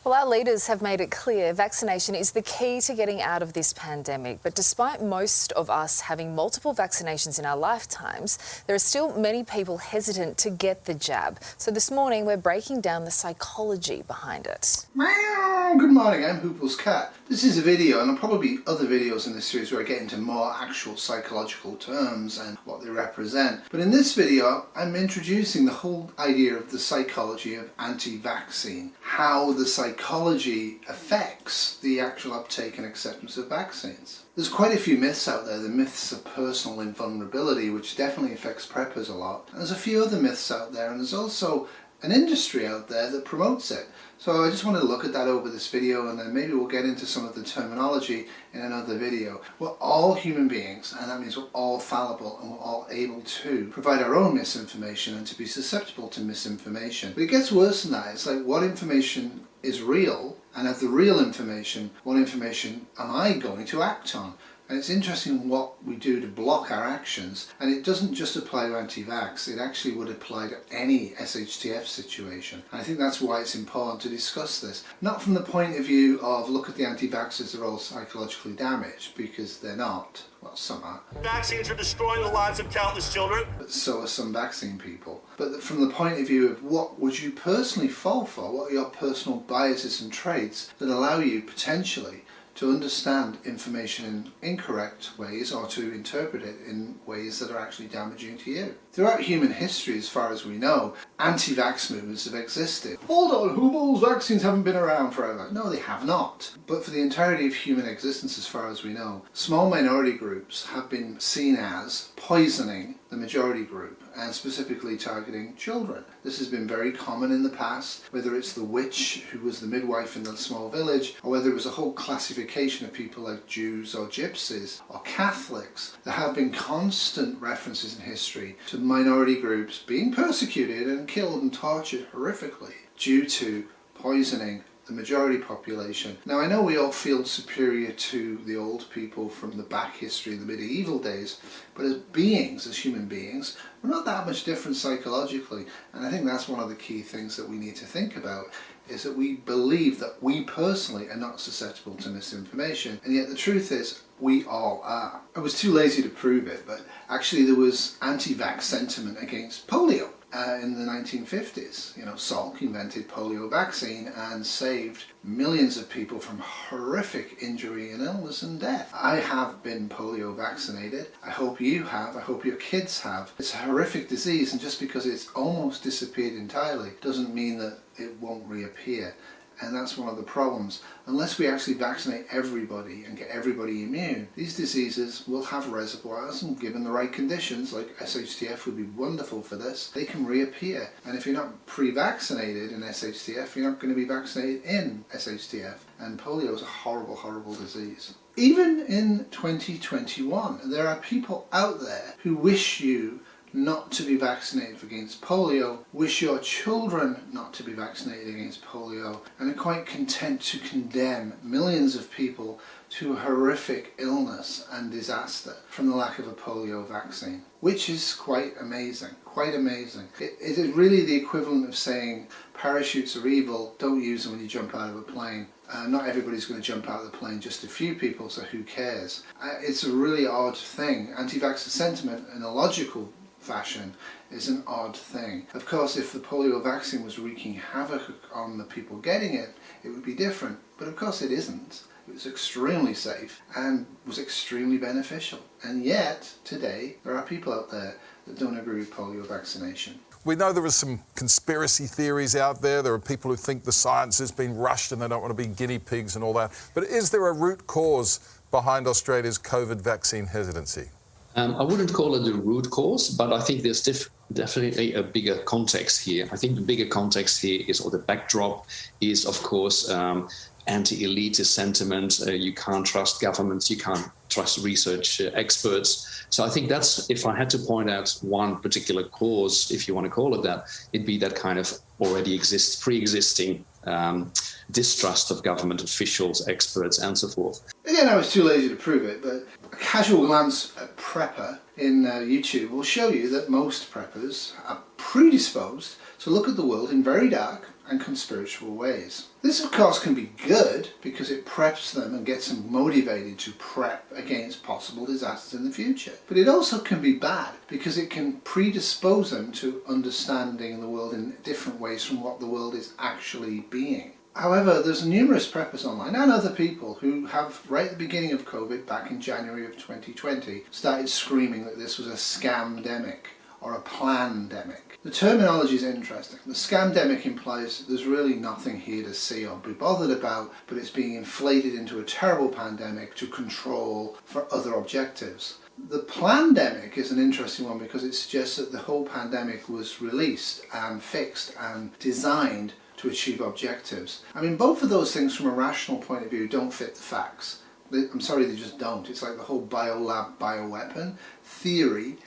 Well, our leaders have made it clear vaccination is the key to getting out of this pandemic. But despite most of us having multiple vaccinations in our lifetimes, there are still many people hesitant to get the jab. So this morning, we're breaking down the psychology behind it. Meow. Good morning, I'm Huples Cat. This is a video, and there'll probably be other videos in this series where I get into more actual psychological terms and what they represent. But in this video, I'm introducing the whole idea of the psychology of anti-vaccine, how the psychology affects the actual uptake and acceptance of vaccines. There's quite a few myths out there. The myths of personal invulnerability, which definitely affects preppers a lot. And there's a few other myths out there, and there's also an industry out there that promotes it. So I just want to look at that over this video, and then maybe we'll get into some of the terminology in another video. We're all human beings, and that means we're all fallible, and we're all able to provide our own misinformation and to be susceptible to misinformation. But it gets worse than that. It's like, what information is real, and of the real information, what information am I going to act on? And it's interesting what we do to block our actions, and it doesn't just apply to anti-vax, it actually would apply to any SHTF situation. And I think that's why it's important to discuss this. Not from the point of view of, look at the anti-vaxxers, they're all psychologically damaged, because they're not. Well, some are. Vaccines are destroying the lives of countless children. But so are some vaccine people. But from the point of view of what would you personally fall for, what are your personal biases and traits that allow you potentially to understand information in incorrect ways or to interpret it in ways that are actually damaging to you. Throughout human history, as far as we know, anti-vax movements have existed. Hold on, Huples, vaccines haven't been around forever. No, they have not. But for the entirety of human existence, as far as we know, small minority groups have been seen as poisoning the majority group, and specifically targeting children. This has been very common in the past, whether it's the witch who was the midwife in the small village, or whether it was a whole classification of people like Jews or gypsies or Catholics. There have been constant references in history to minority groups being persecuted and killed and tortured horrifically due to poisoning the majority population. Now, I know we all feel superior to the old people from the back history, the medieval days, but as beings, as human beings, we're not that much different psychologically. And I think that's one of the key things that we need to think about, is that we believe that we personally are not susceptible to misinformation, and yet the truth is we all are. I was too lazy to prove it, but actually there was anti-vax sentiment against polio. In the 1950s, Salk invented polio vaccine and saved millions of people from horrific injury and illness and death. I have been polio vaccinated. I hope you have. I hope your kids have. It's a horrific disease, and just because it's almost disappeared entirely doesn't mean that it won't reappear. And that's one of the problems. Unless we actually vaccinate everybody and get everybody immune, these diseases will have reservoirs, and given the right conditions, like SHTF would be wonderful for this, they can reappear. And if you're not pre-vaccinated in SHTF, you're not going to be vaccinated in SHTF. And polio is a horrible, horrible disease. Even in 2021, there are people out there who wish you not to be vaccinated against polio, wish your children not to be vaccinated against polio, and are quite content to condemn millions of people to horrific illness and disaster from the lack of a polio vaccine, which is quite amazing, quite amazing. It is really the equivalent of saying parachutes are evil, don't use them when you jump out of a plane. Not everybody's going to jump out of the plane, just a few people, so who cares? It's a really odd thing. Anti-vaxxer sentiment in a logical fashion is an odd thing. Of course, if the polio vaccine was wreaking havoc on the people getting it, it would be different. But of course it isn't. It was extremely safe and was extremely beneficial. And yet, today, there are people out there that don't agree with polio vaccination. We know there are some conspiracy theories out there. There are people who think the science has been rushed and they don't want to be guinea pigs and all that. But is there a root cause behind Australia's COVID vaccine hesitancy? I wouldn't call it the root cause, but I think there's definitely a bigger context here. I think the bigger context here is, or the backdrop is, of course, anti-elitist sentiment. You can't trust governments, you can't trust research experts. So I think that's, if I had to point out one particular cause, if you want to call it that, it'd be that kind of already pre-existing distrust of government officials, experts, and so forth. Again, I was too lazy to prove it, but a casual glance at prepper in YouTube will show you that most preppers are predisposed to look at the world in very dark and conspiratorial ways. This of course can be good because it preps them and gets them motivated to prep against possible disasters in the future. But it also can be bad because it can predispose them to understanding the world in different ways from what the world is actually being. However, there's numerous preppers online and other people who have, right at the beginning of COVID, back in January of 2020, started screaming that this was a scamdemic or a plandemic. The terminology is interesting. The scamdemic implies there's really nothing here to see or be bothered about, but it's being inflated into a terrible pandemic to control for other objectives. The plandemic is an interesting one because it suggests that the whole pandemic was released and fixed and designed to achieve objectives. I mean, both of those things from a rational point of view don't fit the facts. I'm sorry, they just don't. It's like the whole biolab, bioweapon theory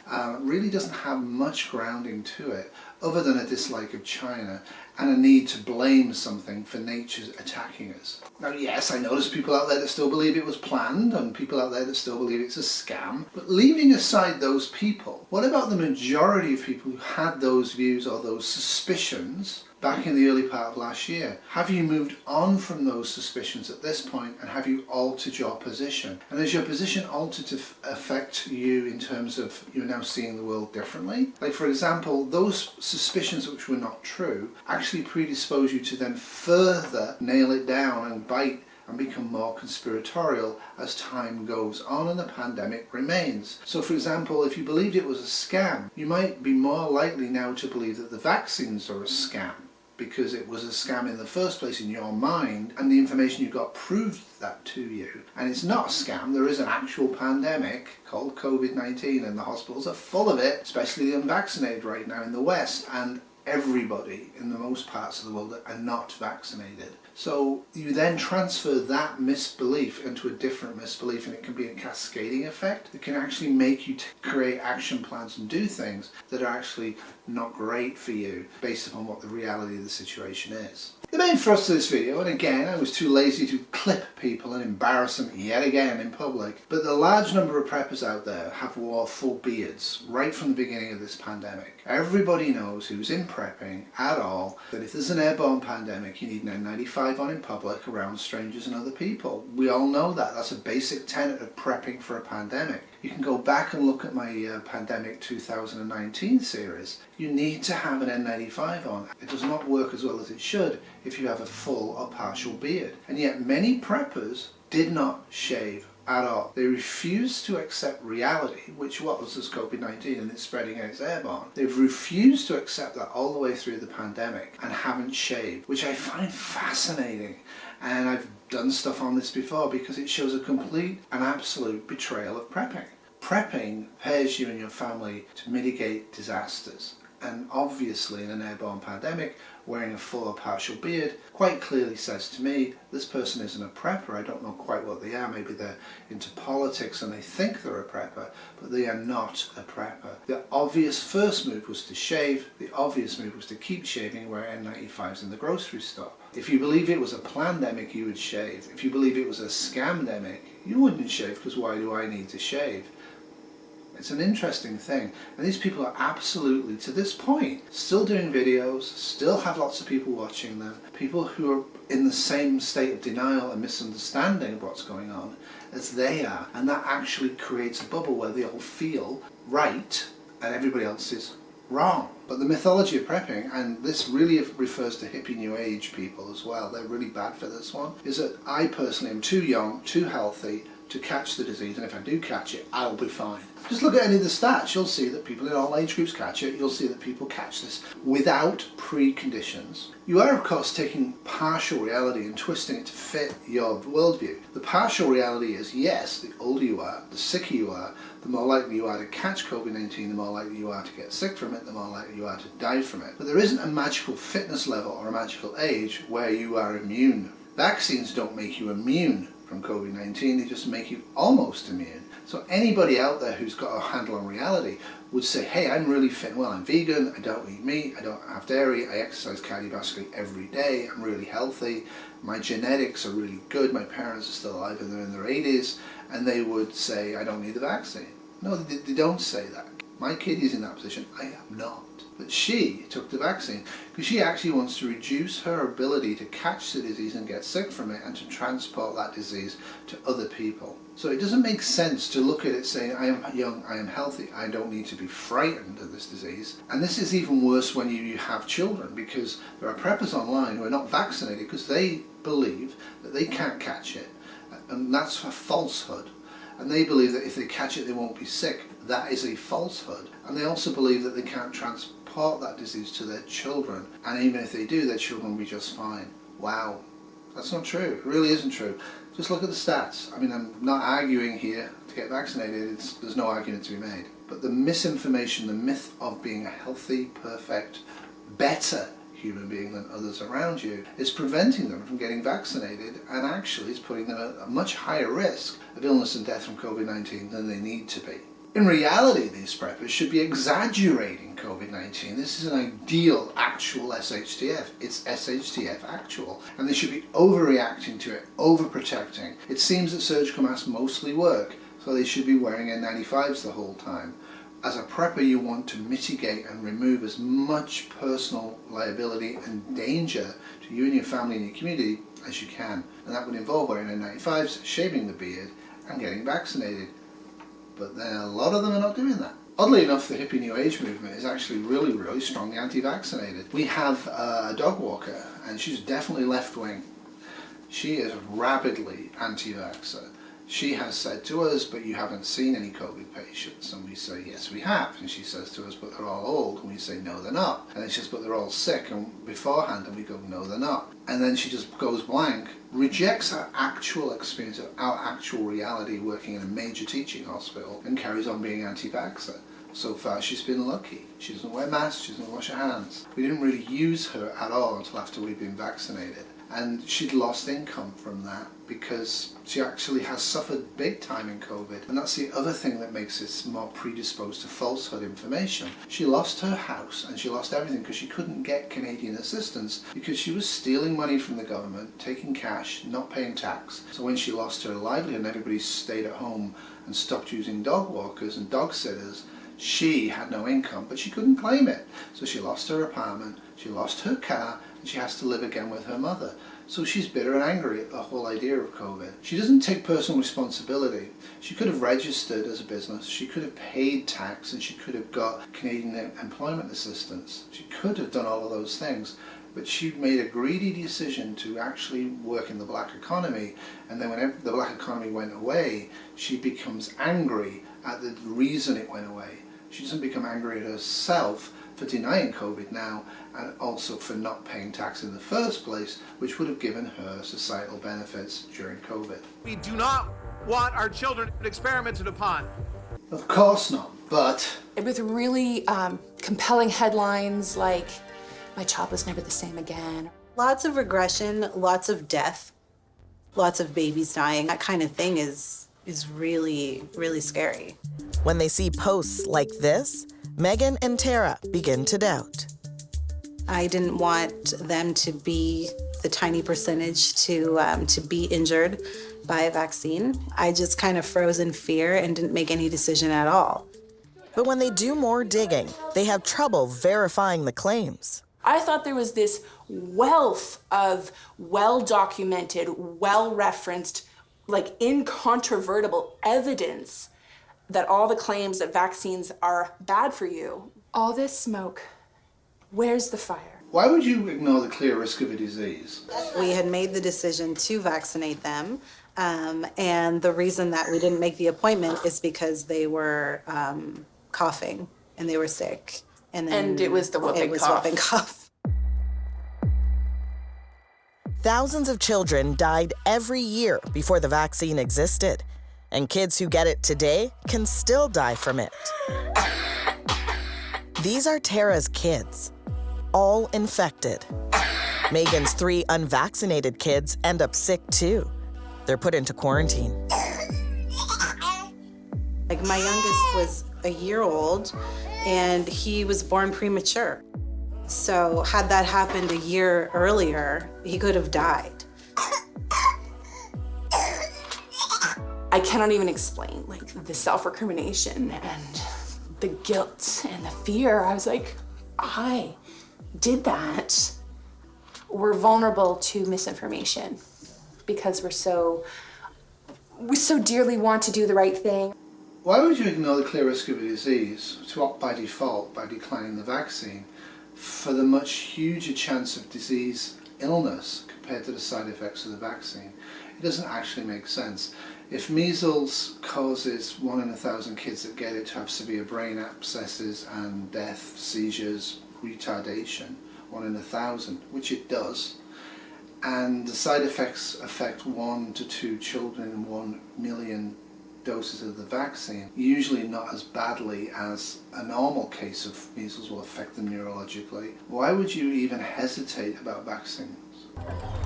really doesn't have much grounding to it other than a dislike of China and a need to blame something for nature's attacking us. Now yes, I know there's people out there that still believe it was planned and people out there that still believe it's a scam, but leaving aside those people, what about the majority of people who had those views or those suspicions back in the early part of last year? Have you moved on from those suspicions at this point and have you altered your position? And has your position altered to affect you in terms of you're now seeing the world differently? Like for example, those suspicions which were not true actually predispose you to then further nail it down and bite and become more conspiratorial as time goes on and the pandemic remains. So for example, if you believed it was a scam, you might be more likely now to believe that the vaccines are a scam because it was a scam in the first place in your mind and the information you got proved that to you. And it's not a scam, there is an actual pandemic called COVID-19 and the hospitals are full of it, especially the unvaccinated right now in the West, and everybody in the most parts of the world are not vaccinated. So you then transfer that misbelief into a different misbelief and it can be a cascading effect. It can actually make you create action plans and do things that are actually not great for you based upon what the reality of the situation is. The main thrust of this video, and again I was too lazy to clip people and embarrass them yet again in public, but the large number of preppers out there have wore full beards right from the beginning of this pandemic. Everybody knows who's in prepping at all that if there's an airborne pandemic you need an N95 on in public around strangers and other people. We all know that. That's a basic tenet of prepping for a pandemic. You can go back and look at my Pandemic 2019 series. You need to have an N95 on. It does not work as well as it should if you have a full or partial beard. And yet many preppers did not shave at all. They refused to accept reality, which was this COVID-19 and it's spreading and it's airborne. They've refused to accept that all the way through the pandemic and haven't shaved, which I find fascinating. And I've done stuff on this before because it shows a complete and absolute betrayal of prepping. Prepping prepares you and your family to mitigate disasters. And obviously in an airborne pandemic, wearing a full or partial beard quite clearly says to me, this person isn't a prepper. I don't know quite what they are. Maybe they're into politics and they think they're a prepper, but they are not a prepper. The obvious first move was to shave. The obvious move was to keep shaving and wear N95s in the grocery store. If you believe it was a plandemic, you would shave. If you believe it was a scamdemic, you wouldn't shave because why do I need to shave? It's an interesting thing, and these people are absolutely, to this point, still doing videos, still have lots of people watching them, people who are in the same state of denial and misunderstanding of what's going on as they are, and that actually creates a bubble where they all feel right and everybody else is wrong. But the mythology of prepping, and this really refers to hippie new age people as well, they're really bad for this one, is that I personally am too young, too healthy to catch the disease, and if I do catch it, I'll be fine. Just look at any of the stats, you'll see that people in all age groups catch it, you'll see that people catch this without preconditions. You are of course taking partial reality and twisting it to fit your worldview. The partial reality is, yes, the older you are, the sicker you are, the more likely you are to catch COVID-19, the more likely you are to get sick from it, the more likely you are to die from it. But there isn't a magical fitness level or a magical age where you are immune. Vaccines don't make you immune from COVID-19, they just make you almost immune. So anybody out there who's got a handle on reality would say, hey, I'm really fit and well, I'm vegan, I don't eat meat, I don't have dairy, I exercise cardiovascularly every day, I'm really healthy, my genetics are really good, my parents are still alive and they're in their 80s, and they would say, I don't need the vaccine. No, they don't say that. My kid is in that position. I am not. But she took the vaccine because she actually wants to reduce her ability to catch the disease and get sick from it and to transport that disease to other people. So it doesn't make sense to look at it saying, I am young, I am healthy, I don't need to be frightened of this disease. And this is even worse when you have children, because there are preppers online who are not vaccinated because they believe that they can't catch it. And that's a falsehood. And they believe that if they catch it they won't be sick. That is a falsehood. And they also believe that they can't transport that disease to their children, and even if they do, their children will be just fine. Wow, that's not true. It really isn't true. Just look at the stats. I mean, I'm not arguing here to get vaccinated. There's no argument to be made. But the misinformation, the myth of being a healthy, perfect, better human being than others around you is preventing them from getting vaccinated, and actually is putting them at a much higher risk of illness and death from COVID-19 than they need to be. In reality, these preppers should be exaggerating COVID-19. This is an ideal actual SHTF. It's SHTF actual. And they should be overreacting to it, overprotecting. It seems that surgical masks mostly work, so they should be wearing N95s the whole time. As a prepper, you want to mitigate and remove as much personal liability and danger to you and your family and your community as you can. And that would involve wearing N95s, shaving the beard, and getting vaccinated. But then a lot of them are not doing that. Oddly enough, the hippie new age movement is actually really strongly anti-vaccinated. We have a dog walker, and she's definitely left-wing. She is rabidly anti-vaxxer. She has said to us, but you haven't seen any COVID patients. And we say, yes, we have. And she says to us, but they're all old. And we say, no, they're not. And then she says, but they're all sick and beforehand. And we go, no, they're not. And then she just goes blank, rejects our actual experience, our actual reality working in a major teaching hospital, and carries on being anti-vaxxer. So far, she's been lucky. She doesn't wear masks, she doesn't wash her hands. We didn't really use her at all until after we'd been vaccinated. And she'd lost income from that because she actually has suffered big time in COVID. And that's the other thing that makes it more predisposed to falsehood information. She lost her house and she lost everything because she couldn't get Canadian assistance because she was stealing money from the government, taking cash, not paying tax. So when she lost her livelihood and everybody stayed at home and stopped using dog walkers and dog sitters, she had no income, but she couldn't claim it. So she lost her apartment, she lost her car, and she has to live again with her mother. So she's bitter and angry at the whole idea of COVID. She doesn't take personal responsibility. She could have registered as a business, she could have paid tax, and she could have got Canadian employment assistance. She could have done all of those things, but she made a greedy decision to actually work in the black economy, and then when the black economy went away, she becomes angry at the reason it went away. She doesn't become angry at herself for denying COVID now, and also for not paying tax in the first place, which would have given her societal benefits during COVID. We do not want our children experimented upon. Of course not, but... With really compelling headlines like, my child was never the same again. Lots of regression, lots of death, lots of babies dying. That kind of thing is really scary. When they see posts like this, Megan and Tara begin to doubt. I didn't want them to be the tiny percentage to be injured by a vaccine. I just kind of froze in fear and didn't make any decision at all. But when they do more digging, they have trouble verifying the claims. I thought there was this wealth of well-documented, well-referenced, like incontrovertible evidence that all the claims that vaccines are bad for you. All this smoke, where's the fire? Why would you ignore the clear risk of a disease? We had made the decision to vaccinate them, and the reason that we didn't make the appointment is because they were coughing and they were sick. And it was the whooping cough. Thousands of children died every year before the vaccine existed, and kids who get it today can still die from it. These are Tara's kids, all infected. Megan's 3 unvaccinated kids end up sick too. They're put into quarantine. Like my youngest was a year old and he was born premature. So had that happened a year earlier, he could have died. I cannot even explain like the self-recrimination and the guilt and the fear. I was like, I did that. We're vulnerable to misinformation because we so dearly want to do the right thing. Why would you ignore the clear risk of a disease to opt by default by declining the vaccine for the much huger chance of disease illness compared to the side effects of the vaccine? It doesn't actually make sense. If measles causes 1 in 1,000 kids that get it to have severe brain abscesses and death, seizures, retardation, 1 in 1,000, which it does, and the side effects affect 1 to 2 children in 1 million doses of the vaccine, usually not as badly as a normal case of measles will affect them neurologically, why would you even hesitate about vaccines?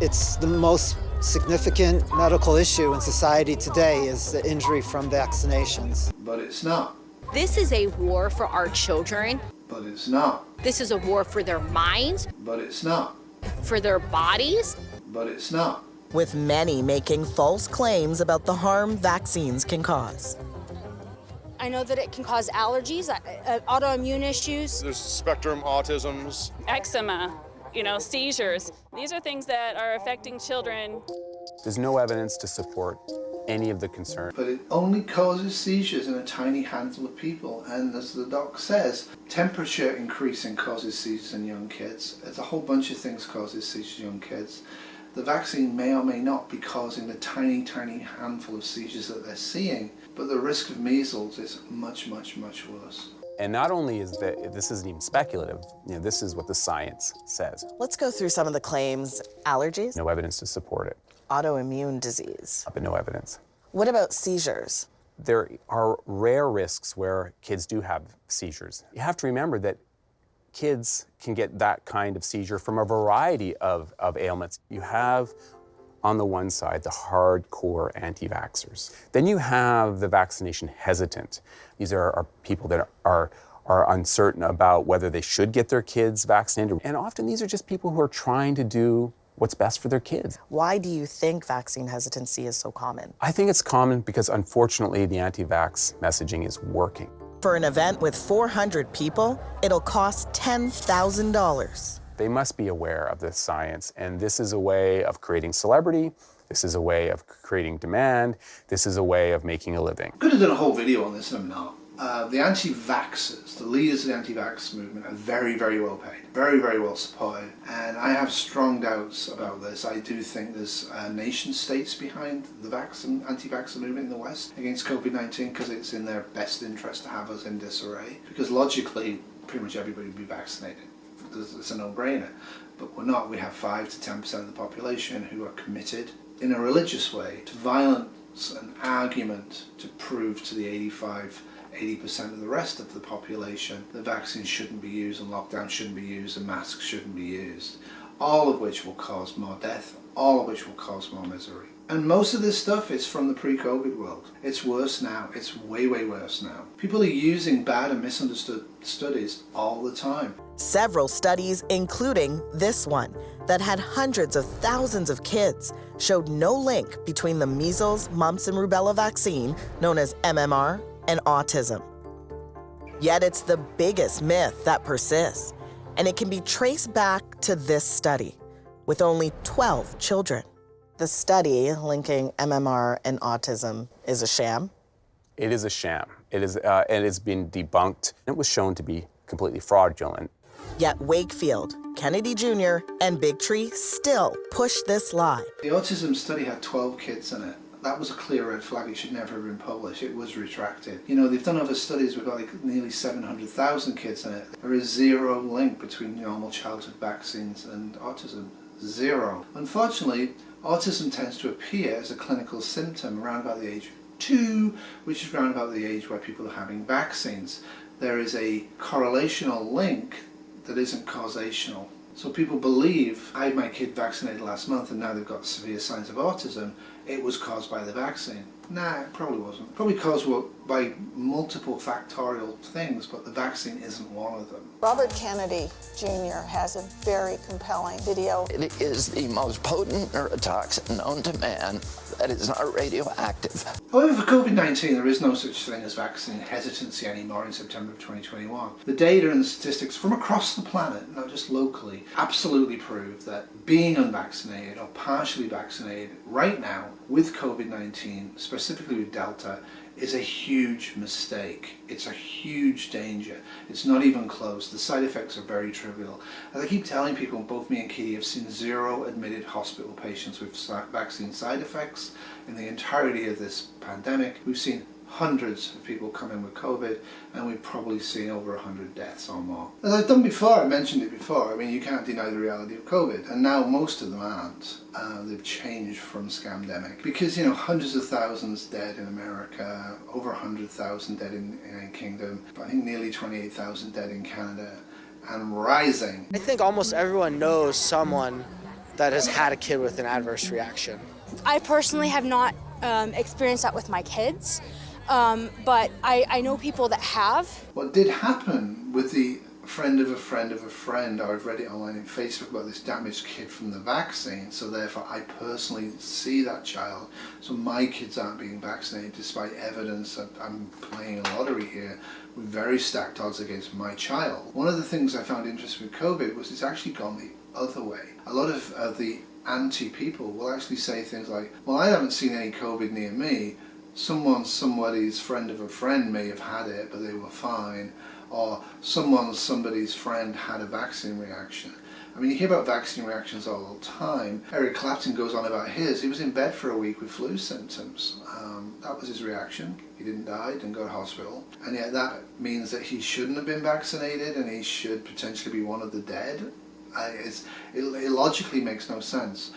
It's the most significant medical issue in society today is the injury from vaccinations. But it's not. This is a war for our children. But it's not. This is a war for their minds. But it's not. For their bodies. But it's not. With many making false claims about the harm vaccines can cause. I know that it can cause allergies, autoimmune issues. There's spectrum autisms. Eczema, seizures. These are things that are affecting children. There's no evidence to support any of the concern. But it only causes seizures in a tiny handful of people, and as the doc says, temperature increasing causes seizures in young kids. It's a whole bunch of things causes seizures in young kids. The vaccine may or may not be causing the tiny, tiny handful of seizures that they're seeing, but the risk of measles is much, much, much worse. And not only is this isn't even speculative, this is what the science says. Let's go through some of the claims. Allergies? No evidence to support it. Autoimmune disease? But no evidence. What about seizures? There are rare risks where kids do have seizures. You have to remember that kids can get that kind of seizure from a variety of ailments. You have, on the one side, the hardcore anti-vaxxers. Then you have the vaccination hesitant. These are people that are uncertain about whether they should get their kids vaccinated. And often these are just people who are trying to do what's best for their kids. Why do you think vaccine hesitancy is so common? I think it's common because, unfortunately, the anti-vax messaging is working. For an event with 400 people, it'll cost $10,000. They must be aware of this science, and this is a way of creating celebrity, this is a way of creating demand, this is a way of making a living. Could have done a whole video on this, and I'm not. The anti-vaxxers, the leaders of the anti-vax movement, are very, very well paid, very, very well supported, and I have strong doubts about this. I do think there's nation states behind the anti-vaxxer movement in the West against COVID-19 because it's in their best interest to have us in disarray, because logically pretty much everybody would be vaccinated. It's a no-brainer, but we're not. We have 5 to 10% of the population who are committed in a religious way to violence and argument to prove to the 80% of the rest of the population that vaccines shouldn't be used and lockdown shouldn't be used and masks shouldn't be used, all of which will cause more death, all of which will cause more misery. And most of this stuff is from the pre-COVID world. It's worse now. It's way, way worse now. People are using bad and misunderstood studies all the time. Several studies, including this one, that had hundreds of thousands of kids, showed no link between the measles, mumps, and rubella vaccine, known as MMR, and autism. Yet it's the biggest myth that persists, and it can be traced back to this study, with only 12 children. The study linking MMR and autism is a sham? It is a sham. It is, and it's been debunked. It was shown to be completely fraudulent. Yet Wakefield, Kennedy Jr., and Big Tree still push this lie. The autism study had 12 kids in it. That was a clear red flag. It should never have been published. It was retracted. They've done other studies with nearly 700,000 kids in it. There is zero link between normal childhood vaccines and autism. Zero. Unfortunately, autism tends to appear as a clinical symptom around about the age of 2, which is around about the age where people are having vaccines. There is a correlational link that isn't causational. So people believe, I had my kid vaccinated last month and now they've got severe signs of autism, it was caused by the vaccine. Nah, it probably wasn't. Probably caused by multiple factorial things, but the vaccine isn't one of them. Robert Kennedy Jr. has a very compelling video. It is the most potent neurotoxin known to man that is not radioactive. However, for COVID-19, there is no such thing as vaccine hesitancy anymore in September of 2021. The data and the statistics from across the planet, not just locally, absolutely prove that being unvaccinated or partially vaccinated right now with COVID-19, specifically with Delta, is a huge mistake. It's a huge danger. It's not even close. The side effects are very trivial. As I keep telling people, both me and Kitty have seen 0 admitted hospital patients with vaccine side effects in the entirety of this pandemic. We've seen hundreds of people come in with COVID, and we've probably seen over 100 deaths or more. As I've done before, I mentioned it before, I mean, you can't deny the reality of COVID, and now most of them aren't. They've changed from Scamdemic. Because, you know, hundreds of thousands dead in America, over 100,000 dead in the United Kingdom, I think nearly 28,000 dead in Canada, and rising. I think almost everyone knows someone that has had a kid with an adverse reaction. I personally have not experienced that with my kids. But I know people that have. What did happen with the friend of a friend of a friend, or I've read it online in Facebook about this damaged kid from the vaccine, so therefore I personally see that child, so my kids aren't being vaccinated despite evidence that I'm playing a lottery here with very stacked odds against my child. One of the things I found interesting with COVID was it's actually gone the other way. A lot of the anti-people will actually say things like, well, I haven't seen any COVID near me, somebody's friend of a friend may have had it but they were fine, or somebody's friend had a vaccine reaction. I mean, you hear about vaccine reactions all the time. Eric Clapton goes on about his. He was in bed for a week with flu symptoms. That was his reaction. He didn't die, didn't go to hospital, and yet that means that he shouldn't have been vaccinated and he should potentially be one of the dead. It logically makes no sense.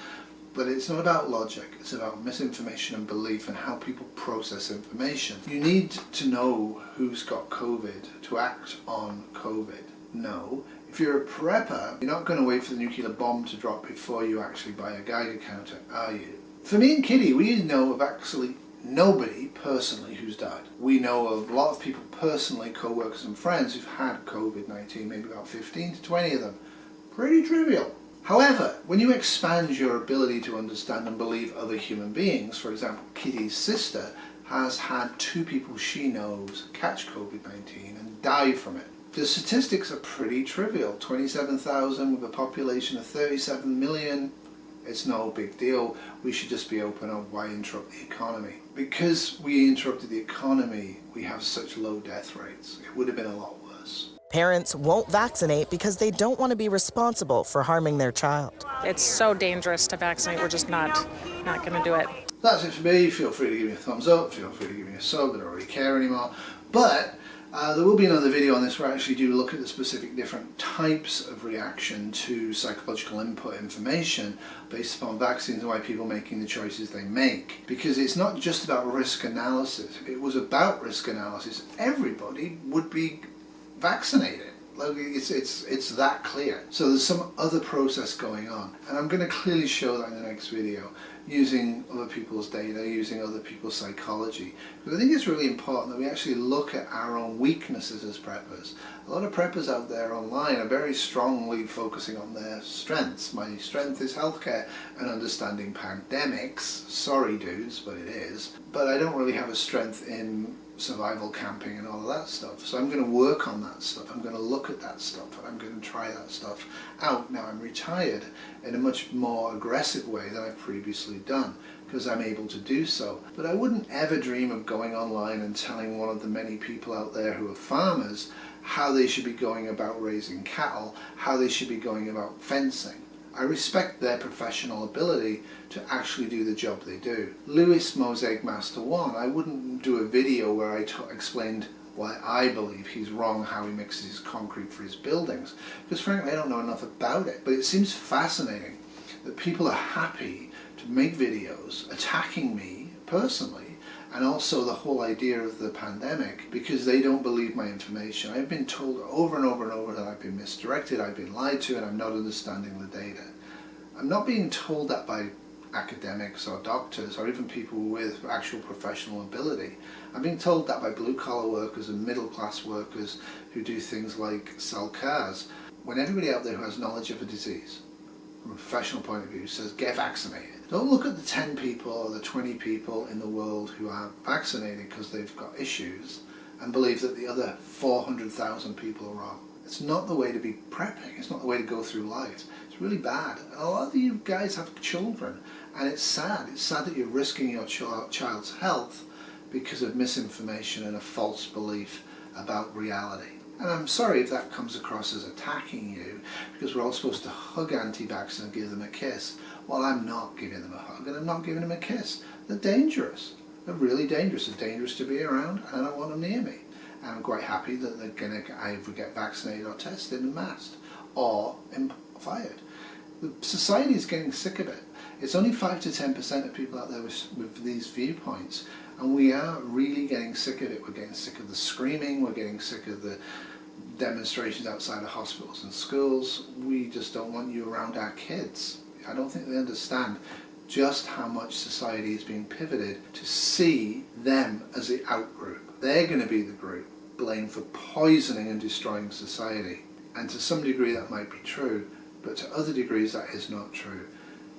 But it's not about logic, it's about misinformation and belief and how people process information. You need to know who's got COVID to act on COVID. No. If you're a prepper, you're not going to wait for the nuclear bomb to drop before you actually buy a Geiger counter, are you? For me and Kitty, we know of actually nobody personally who's died. We know of a lot of people personally, co-workers and friends, who've had COVID-19, maybe about 15 to 20 of them. Pretty trivial. However, when you expand your ability to understand and believe other human beings, for example, Kitty's sister has had 2 people she knows catch COVID-19 and die from it. The statistics are pretty trivial. 27,000 with a population of 37 million. It's no big deal. We should just be open up. Why interrupt the economy? Because we interrupted the economy, we have such low death rates. It would have been a lot worse. Parents won't vaccinate because they don't want to be responsible for harming their child. It's so dangerous to vaccinate. We're just not going to do it. That's it for me. Feel free to give me a thumbs up. Feel free to give me a sub. I don't really care anymore. But there will be another video on this where I actually do look at the specific different types of reaction to psychological input information based upon vaccines and why people are making the choices they make. Because it's not just about risk analysis. If it was about risk analysis, everybody would be vaccinated. Like it's that clear. So there's some other process going on, and I'm going to clearly show that in the next video, using other people's data, using other people's psychology. Because I think it's really important that we actually look at our own weaknesses as preppers. A lot of preppers out there online are very strongly focusing on their strengths. My strength is healthcare and understanding pandemics. Sorry dudes, but it is. But I don't really have a strength in survival camping and all of that stuff. So I'm going to work on that stuff. I'm going to look at that stuff, and I'm going to try that stuff out. Now I'm retired in a much more aggressive way than I've previously done, because I'm able to do so. But I wouldn't ever dream of going online and telling one of the many people out there who are farmers how they should be going about raising cattle, how they should be going about fencing. I respect their professional ability to actually do the job they do. Lewis Mosaic Master 1, I wouldn't do a video where I explained why I believe he's wrong how he mixes his concrete for his buildings, because frankly I don't know enough about it. But it seems fascinating that people are happy to make videos attacking me personally, and also the whole idea of the pandemic, because they don't believe my information. I've been told over and over and over that I've been misdirected, I've been lied to, and I'm not understanding the data. I'm not being told that by academics or doctors or even people with actual professional ability. I'm being told that by blue-collar workers and middle-class workers who do things like sell cars. When everybody out there who has knowledge of a disease, from a professional point of view, says get vaccinated, don't look at the 10 people or the 20 people in the world who are vaccinated because they've got issues and believe that the other 400,000 people are wrong. It's not the way to be prepping. It's not the way to go through life. It's really bad. And a lot of you guys have children, and it's sad. It's sad that you're risking your child's health because of misinformation and a false belief about reality. And I'm sorry if that comes across as attacking you, because we're all supposed to hug anti-vax and give them a kiss. Well, I'm not giving them a hug, and I'm not giving them a kiss. They're dangerous. They're really dangerous. They're dangerous to be around, and I don't want them near me. And I'm quite happy that they're going to either get vaccinated or tested and masked or fired. The society is getting sick of it. It's only 5 to 10% of people out there with these viewpoints, and we are really getting sick of it. We're getting sick of the screaming, we're getting sick of the demonstrations outside of hospitals and schools. We just don't want you around our kids. I don't think they understand just how much society is being pivoted to see them as the outgroup. They're going to be the group blamed for poisoning and destroying society. And to some degree that might be true, but to other degrees that is not true.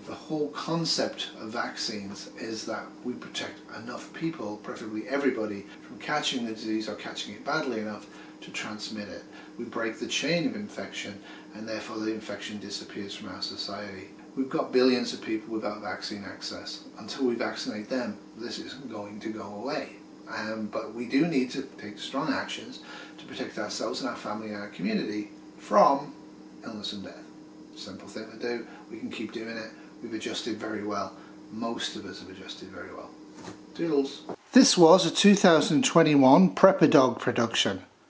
The whole concept of vaccines is that we protect enough people, preferably everybody, from catching the disease or catching it badly enough to transmit it. We break the chain of infection, and therefore the infection disappears from our society. We've got billions of people without vaccine access. Until we vaccinate them, this isn't going to go away. But we do need to take strong actions to protect ourselves and our family and our community from illness and death. Simple thing to do. We can keep doing it. We've adjusted very well. Most of us have adjusted very well. Doodles. This was a 2021 Prepper Dog production.